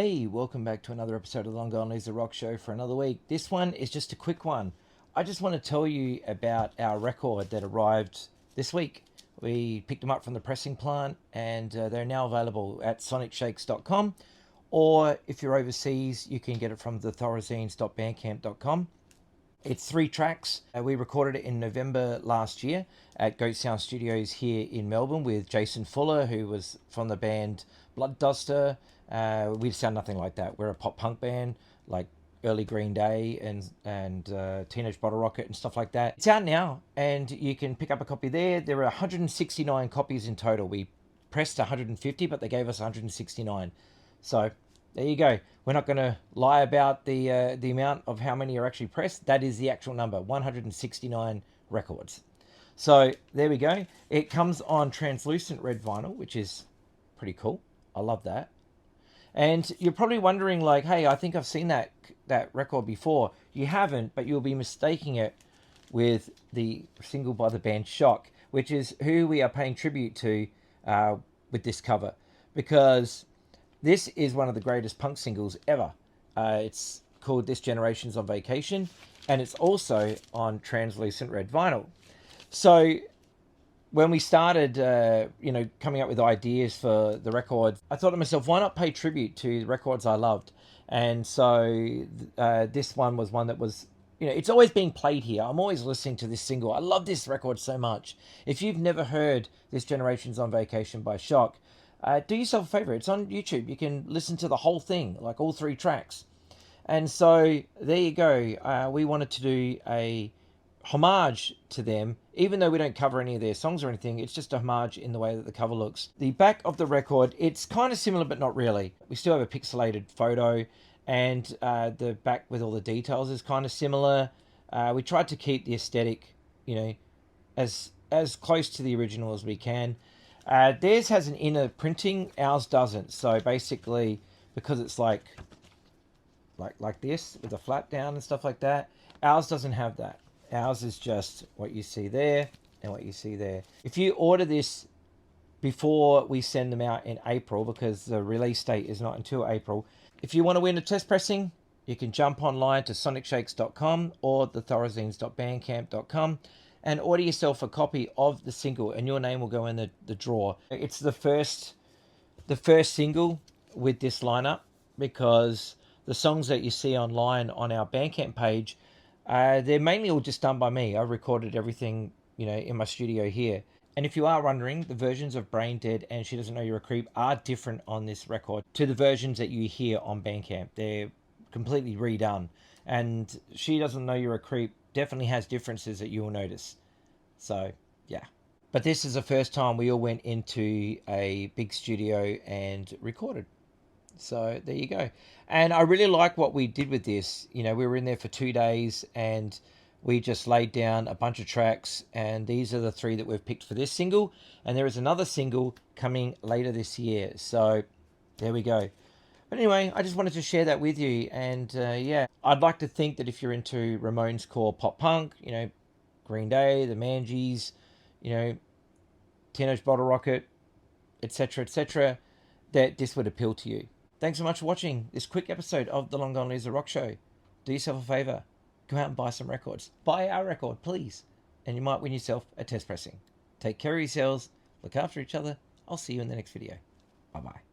Hey, welcome back to another episode of the Long Gone Loser Rock Show for another week. This one is just a quick one. I just want to tell you about our record that arrived this week. We picked them up from the pressing plant and they're now available at sonicshakes.com, or if you're overseas, you can get it from the Thorazines.bandcamp.com. It's 3 tracks. We recorded it in November last year at Goat Sound Studios here in Melbourne with Jason Fuller, who was from the band Blood Duster. We sound nothing like that. We're a pop punk band like early Green Day and Teenage Bottle Rocket and stuff like that. It's out now and you can pick up a copy there. There are 169 copies in total. We pressed 150, but they gave us 169. So there you go. We're not going to lie about the amount of how many are actually pressed. That is the actual number, 169 records. So there we go. It comes on translucent red vinyl, which is pretty cool. I love that. And you're probably wondering, like, hey, I think I've seen that record before. You haven't, but you'll be mistaking it with the single by the band Shock, which is who we are paying tribute to with this cover, because this is one of the greatest punk singles ever. It's called This Generation's on Vacation, and it's also on translucent red vinyl. So when we started, coming up with ideas for the record, I thought to myself, why not pay tribute to the records I loved? And so this one was one that was, it's always being played here. I'm always listening to this single. I love this record so much. If you've never heard This Generation's on Vacation by Shock, do yourself a favor. It's on YouTube. You can listen to the whole thing, like all 3 tracks. And so there you go. We wanted to do a homage to them, even though we don't cover any of their songs or anything. It's just a homage in the way that the cover looks. The back of the record, it's kind of similar, but not really. We still have a pixelated photo, and the back with all the details is kind of similar. We tried to keep the aesthetic, as close to the original as we can. Theirs has an inner printing, ours doesn't. So basically, because it's like this with a flap down and stuff like that, ours doesn't have that. Ours is just what you see there and what you see there. If you order this before we send them out in April, because the release date is not until April, if you want to win a test pressing, you can jump online to sonicshakes.com or the Thorazines.bandcamp.com and order yourself a copy of the single, and your name will go in the draw. It's the first single with this lineup, because the songs that you see online on our Bandcamp page, they're mainly all just done by me. I recorded everything, in my studio here. And if you are wondering, the versions of Brain Dead and She Doesn't Know You're a Creep are different on this record to the versions that you hear on Bandcamp. They're completely redone. And She Doesn't Know You're a Creep definitely has differences that you will notice. So, yeah. But this is the first time we all went into a big studio and recorded. So there you go. And I really like what we did with this. We were in there for 2 days and we just laid down a bunch of tracks, and these are the 3 that we've picked for this single. And there is another single coming later this year. So there we go. But anyway, I just wanted to share that with you. And I'd like to think that if you're into Ramonescore pop punk, Green Day, the Mangies, Teenage Bottle Rocket, etc., that this would appeal to you. Thanks so much for watching this quick episode of the Long Gone Loser Rock Show. Do yourself a favor. Go out and buy some records. Buy our record, please. And you might win yourself a test pressing. Take care of yourselves. Look after each other. I'll see you in the next video. Bye-bye.